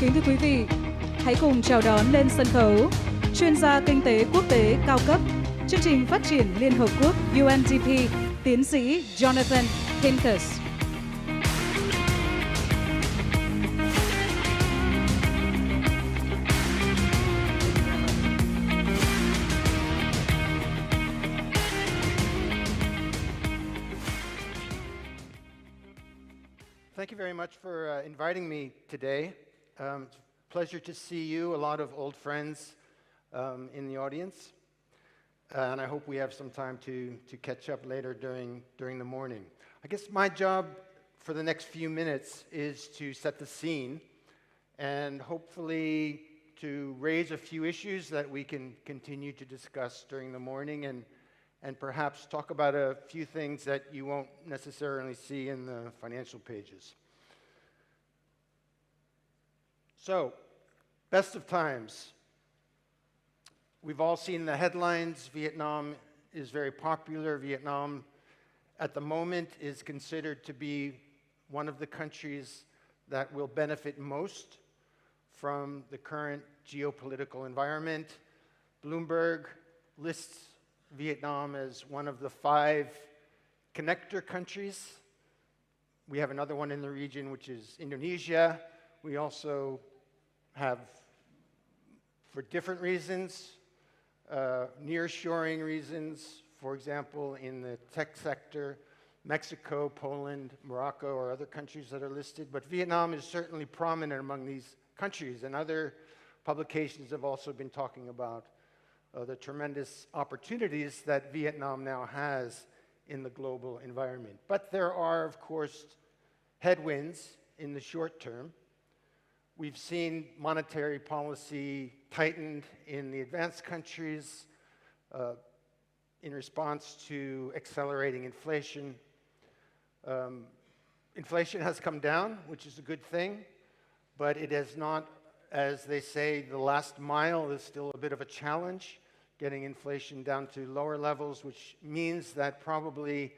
Kính thưa quý vị, hãy cùng chào đón lên sân khấu chuyên gia kinh tế quốc tế cao cấp, chương trình phát triển Liên Hợp Quốc UNDP, tiến sĩ Jonathan Pincus. Thank you very much for inviting me today. It's a pleasure to see you, a lot of old friends in the audience. And I hope we have some time to catch up later during the morning. I guess my job for the next few minutes is to set the scene and hopefully to raise a few issues that we can continue to discuss during the morning and perhaps talk about a few things that you won't necessarily see in the financial pages. So, best of times. We've all seen the headlines. Vietnam is very popular. Vietnam, at the moment, is considered to be one of the countries that will benefit most from the current geopolitical environment. Bloomberg lists Vietnam as one of the 5 connector countries. We have another one in the region, which is Indonesia. We also have, for different reasons, nearshoring reasons, for example, in the tech sector, Mexico, Poland, Morocco, or other countries that are listed. But Vietnam is certainly prominent among these countries, and other publications have also been talking about the tremendous opportunities that Vietnam now has in the global environment. But there are, of course, headwinds in the short term. We've seen monetary policy tightened in the advanced countries in response to accelerating inflation. Inflation has come down, which is a good thing, but it has not, as they say, the last mile is still a bit of a challenge, getting inflation down to lower levels, which means that probably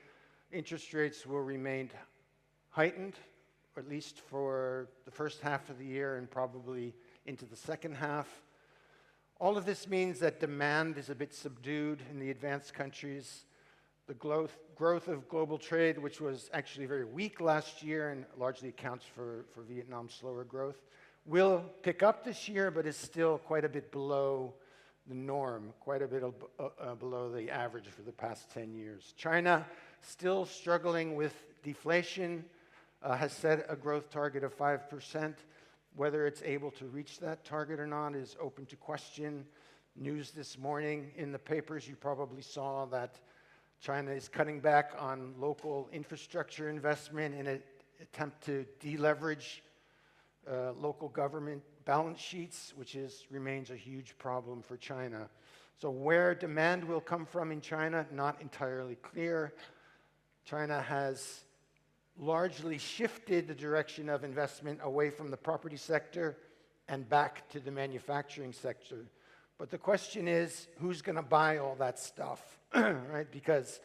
interest rates will remain heightened, at least for the first half of the year and probably into the second half. All of this means that demand is a bit subdued in the advanced countries. The growth of global trade, which was actually very weak last year and largely accounts for Vietnam's slower growth, will pick up this year, but is still quite a bit below the norm, quite a bit below the average for the past 10 years. China, still struggling with deflation, has set a growth target of 5%. Whether it's able to reach that target or not is open to question. News this morning in the papers, you probably saw that China is cutting back on local infrastructure investment in an attempt to deleverage local government balance sheets, which remains a huge problem for China. So where demand will come from in China, not entirely clear. China has largely shifted the direction of investment away from the property sector and back to the manufacturing sector. But the question is, who's going to buy all that stuff, right? Because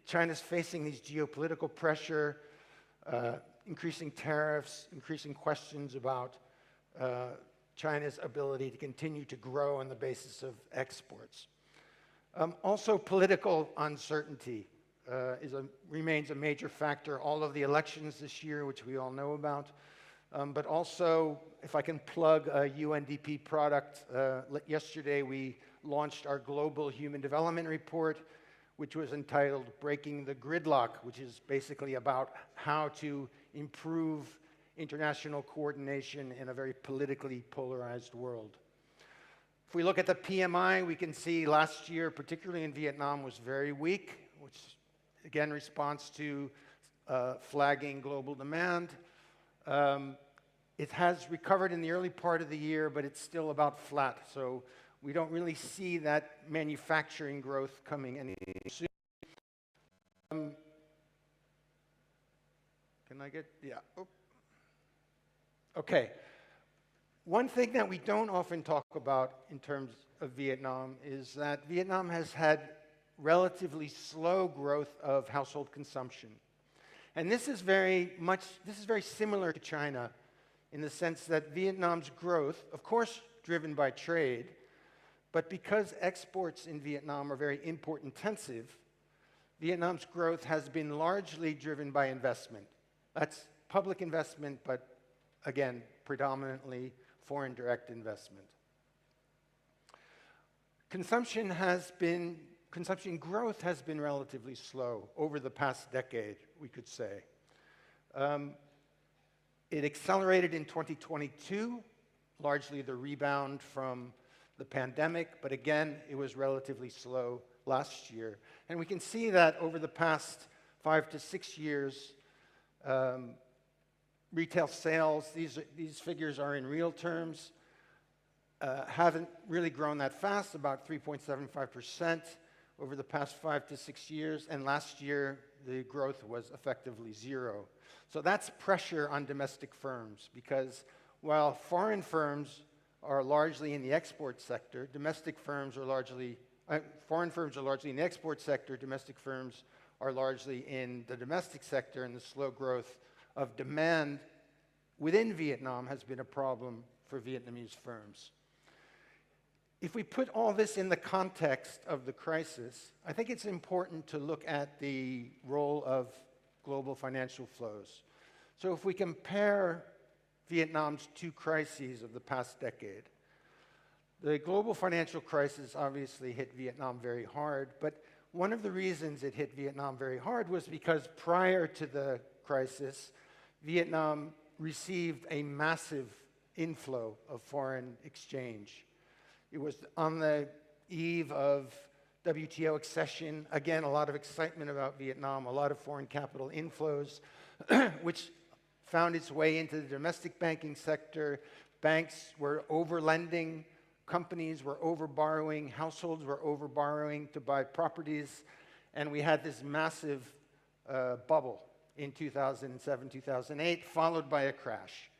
China's facing these geopolitical pressure, increasing tariffs, increasing questions about China's ability to continue to grow on the basis of exports. Also, political uncertainty remains a major factor. All of the elections this year, which we all know about, but also, if I can plug a UNDP product, yesterday we launched our Global Human Development Report, which was entitled Breaking the Gridlock, which is basically about how to improve international coordination in a very politically polarized world. If we look at the PMI, we can see last year, particularly in Vietnam, was very weak, which again responds to flagging global demand. It has recovered in the early part of the year, but it's still about flat. So we don't really see that manufacturing growth coming anytime soon. Can I get, yeah. Oh. Okay. One thing that we don't often talk about in terms of Vietnam is that Vietnam has had relatively slow growth of household consumption. And this is very similar to China in the sense that Vietnam's growth, of course driven by trade, but because exports in Vietnam are very import-intensive, Vietnam's growth has been largely driven by investment. That's public investment, but again, predominantly foreign direct investment. Consumption growth has been relatively slow over the past decade, we could say. It accelerated in 2022, largely the rebound from the pandemic, but again, it was relatively slow last year. And we can see that over the past 5 to 6 years, retail sales, these figures are in real terms, haven't really grown that fast, about 3.75% over the past 5 to 6 years, and last year the growth was effectively zero. So that's pressure on domestic firms, because while foreign firms are largely in the export sector, foreign firms are largely in the export sector, domestic firms are largely in the domestic sector, and the slow growth of demand within Vietnam has been a problem for Vietnamese firms. If we put all this in the context of the crisis, I think it's important to look at the role of global financial flows. So if we compare Vietnam's two crises of the past decade, the global financial crisis obviously hit Vietnam very hard, but one of the reasons it hit Vietnam very hard was because prior to the crisis, Vietnam received a massive inflow of foreign exchange. It was on the eve of WTO accession. Again, a lot of excitement about Vietnam, a lot of foreign capital inflows, which found its way into the domestic banking sector. Banks were over-lending, companies were over-borrowing, households were over-borrowing to buy properties, and we had this massive bubble in 2007, 2008, followed by a crash.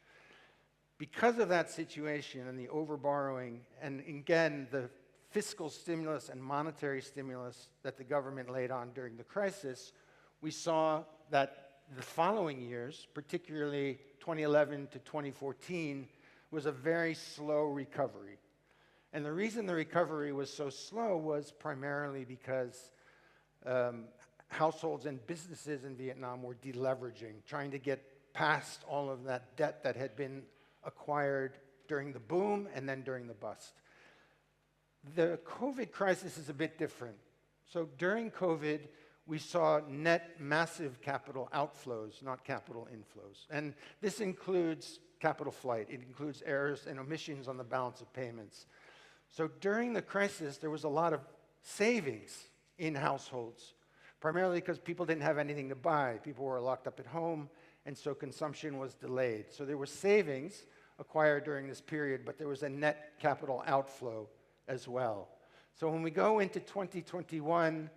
Because of that situation and the overborrowing, and again, the fiscal stimulus and monetary stimulus that the government laid on during the crisis, we saw that the following years, particularly 2011 to 2014, was a very slow recovery. And the reason the recovery was so slow was primarily because households and businesses in Vietnam were deleveraging, trying to get past all of that debt that had been acquired during the boom and then during the bust. The COVID crisis is a bit different. So during COVID, we saw net massive capital outflows, not capital inflows. And this includes capital flight. It includes errors and omissions on the balance of payments. So during the crisis, there was a lot of savings in households, primarily because people didn't have anything to buy. People were locked up at home, and so consumption was delayed. So there were savings acquired during this period, but there was a net capital outflow as well. So when we go into 2021,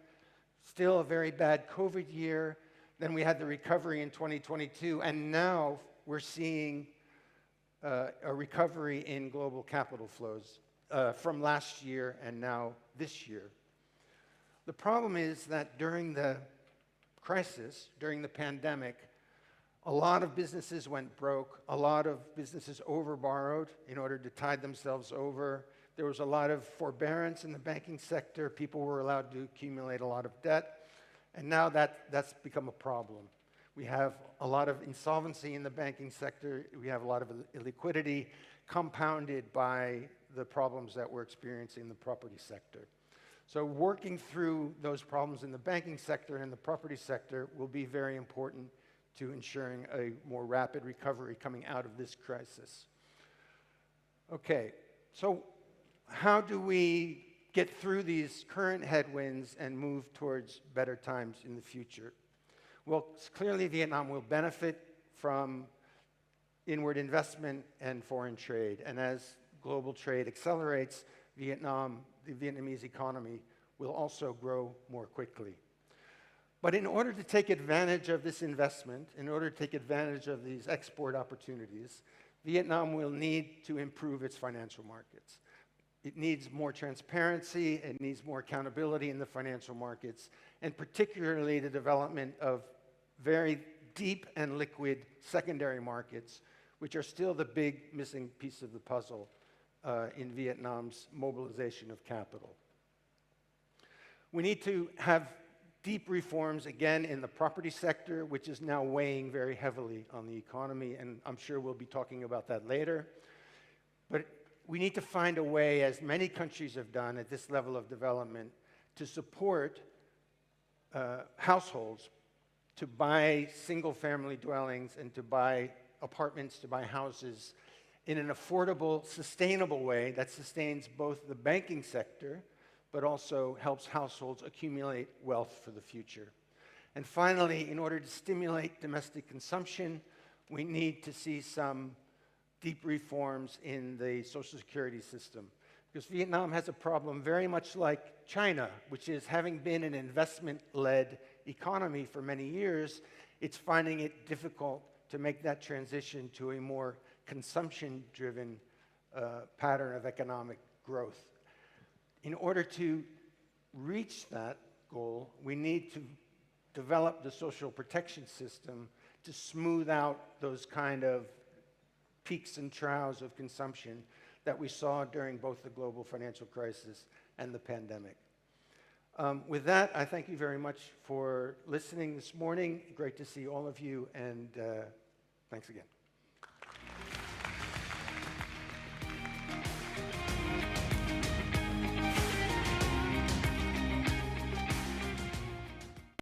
still a very bad COVID year, then we had the recovery in 2022, and now we're seeing a recovery in global capital flows from last year and now this year. The problem is that during the crisis, during the pandemic, a lot of businesses went broke. A lot of businesses overborrowed in order to tide themselves over. There was a lot of forbearance in the banking sector. People were allowed to accumulate a lot of debt. And now that's become a problem. We have a lot of insolvency in the banking sector. We have a lot of illiquidity compounded by the problems that we're experiencing in the property sector. So working through those problems in the banking sector and the property sector will be very important to ensuring a more rapid recovery coming out of this crisis. Okay, so how do we get through these current headwinds and move towards better times in the future? Well, clearly Vietnam will benefit from inward investment and foreign trade. And as global trade accelerates, the Vietnamese economy will also grow more quickly. But in order to take advantage of this investment, in order to take advantage of these export opportunities, Vietnam will need to improve its financial markets. It needs more transparency, it needs more accountability in the financial markets, and particularly the development of very deep and liquid secondary markets, which are still the big missing piece of the puzzle in Vietnam's mobilization of capital. We need to have deep reforms, again, in the property sector, which is now weighing very heavily on the economy, and I'm sure we'll be talking about that later. But we need to find a way, as many countries have done at this level of development, to support households to buy single-family dwellings and to buy apartments, to buy houses in an affordable, sustainable way that sustains both the banking sector, but also helps households accumulate wealth for the future. And finally, in order to stimulate domestic consumption, we need to see some deep reforms in the Social Security system. Because Vietnam has a problem very much like China, which is, having been an investment-led economy for many years, it's finding it difficult to make that transition to a more consumption-driven pattern of economic growth. In order to reach that goal, we need to develop the social protection system to smooth out those kind of peaks and troughs of consumption that we saw during both the global financial crisis and the pandemic. With that, I thank you very much for listening this morning. Great to see all of you, and thanks again.